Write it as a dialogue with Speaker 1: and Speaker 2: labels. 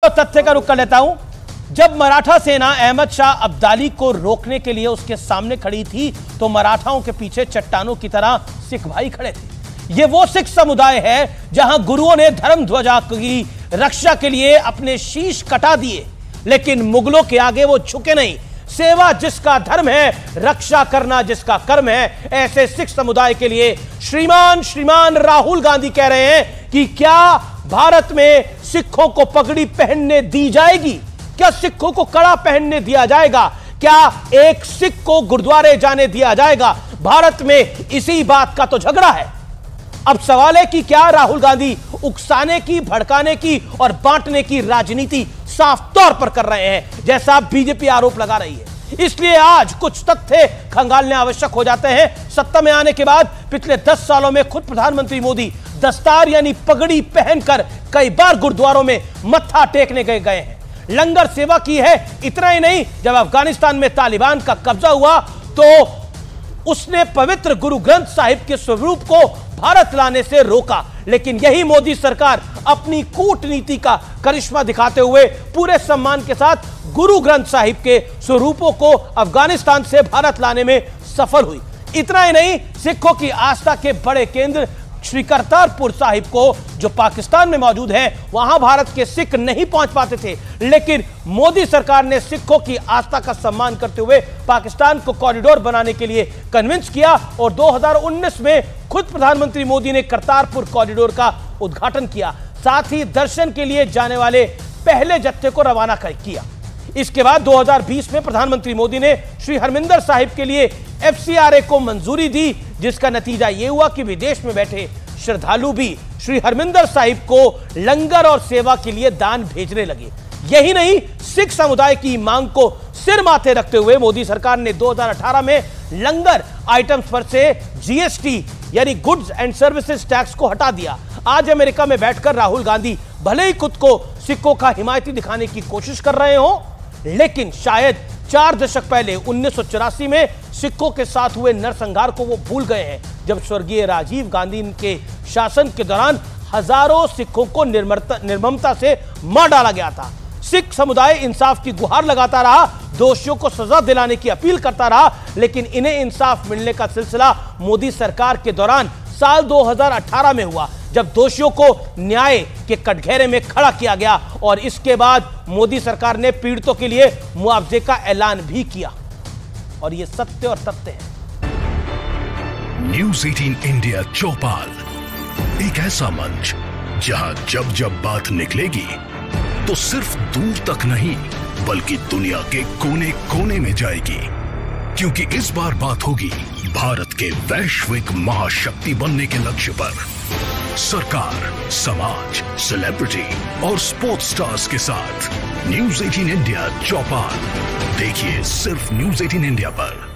Speaker 1: और तथ्य का रुख कर लेता हूं। जब मराठा सेना अहमद शाह अब्दाली को रोकने के लिए उसके सामने खड़ी थी तो मराठाओं के पीछे चट्टानों की तरह सिख भाई खड़े थे। यह वो सिख समुदाय है जहां गुरुओं ने धर्म ध्वजा की रक्षा के लिए अपने शीश कटा दिए, लेकिन मुगलों के आगे वो झुके नहीं। सेवा जिसका धर्म है, रक्षा करना जिसका कर्म है। ऐसे सिख समुदाय के लिए श्रीमान राहुल गांधी कह रहे हैं कि क्या भारत में सिखों को पगड़ी पहनने दी जाएगी? क्या सिखों को कड़ा पहनने दिया जाएगा? क्या एक सिख को गुरुद्वारे जाने दिया जाएगा? भारत में इसी बात का तो झगड़ा है। अब सवाल है कि क्या राहुल गांधी उकसाने की, भड़काने की और बांटने की राजनीति साफ तौर पर कर रहे हैं, जैसा बीजेपी आरोप लगा रही है। इसलिए आज कुछ तथ्य खंगालने आवश्यक हो जाते हैं। सत्ता में आने के बाद पिछले 10 सालों में खुद प्रधानमंत्री मोदी दस्तार यानी पगड़ी पहनकर कई बार गुरुद्वारों में मत्था टेकने गए हैं, लंगर सेवा की है। इतना ही नहीं, जब अफगानिस्तान में तालिबान का कब्जा हुआ तो उसने पवित्र गुरु ग्रंथ साहिब के स्वरूप को भारत लाने से रोका। लेकिन यही मोदी सरकार अपनी कूटनीति का करिश्मा दिखाते हुए पूरे सम्मान के साथ गुरु ग्रंथ साहिब के स्वरूपों को अफगानिस्तान से भारत लाने में सफल हुई। इतना ही नहीं, सिखों की आस्था के बड़े केंद्र श्री करतारपुर साहिब को, जो पाकिस्तान में मौजूद है, वहां भारत के सिख नहीं पहुंच पाते थे, लेकिन मोदी सरकार ने सिखों की आस्था का सम्मान करते हुए पाकिस्तान को कॉरिडोर बनाने के लिए कन्विंस किया और 2019 में खुद प्रधानमंत्री मोदी ने करतारपुर कॉरिडोर का उद्घाटन किया। साथ ही दर्शन के लिए जाने वाले पहले जत्थे को रवाना किया। इसके बाद 2020 में प्रधानमंत्री मोदी ने श्री हरमिंदर साहिब के लिए FCRA को मंजूरी दी, जिसका नतीजा यह हुआ कि विदेश में बैठे श्रद्धालु भी श्री हरमिंदर साहिब को लंगर और सेवा के लिए दान भेजने लगे। यही नहीं, सिख समुदाय की मांग को सिर माथे रखते हुए मोदी सरकार ने 2018 में लंगर आइटम्स पर से GST यानी गुड्स एंड सर्विसेज टैक्स को हटा दिया। आज अमेरिका में बैठकर राहुल गांधी भले ही खुद को सिखों का हिमायती दिखाने की कोशिश कर रहे हो, लेकिन शायद 4 दशक पहले 1984 में सिखों के साथ हुए नरसंहार को वो भूल गए हैं, जब स्वर्गीय राजीव गांधी के शासन के दौरान हजारों सिखों को निर्ममता से मार डाला गया था। सिख समुदाय इंसाफ की गुहार लगाता रहा, दोषियों को सजा दिलाने की अपील करता रहा, लेकिन इन्हें इंसाफ मिलने का सिलसिला मोदी सरकार के दौरान साल 2018 में हुआ, जब दोषियों को न्याय के कटघरे में खड़ा किया गया और इसके बाद मोदी सरकार ने पीड़ितों के लिए मुआवजे का ऐलान भी किया। और यह सत्य और तथ्य है।
Speaker 2: न्यूज़ 18 इंडिया चौपाल, एक ऐसा मंच जहां जब जब बात निकलेगी तो सिर्फ दूर तक नहीं बल्कि दुनिया के कोने कोने में जाएगी, क्योंकि इस बार बात होगी भारत के वैश्विक महाशक्ति बनने के लक्ष्य पर। सरकार, समाज, सेलिब्रिटी और स्पोर्ट्स स्टार्स के साथ न्यूज़ 18 इंडिया चौपाल देखिए सिर्फ न्यूज़ 18 इंडिया पर।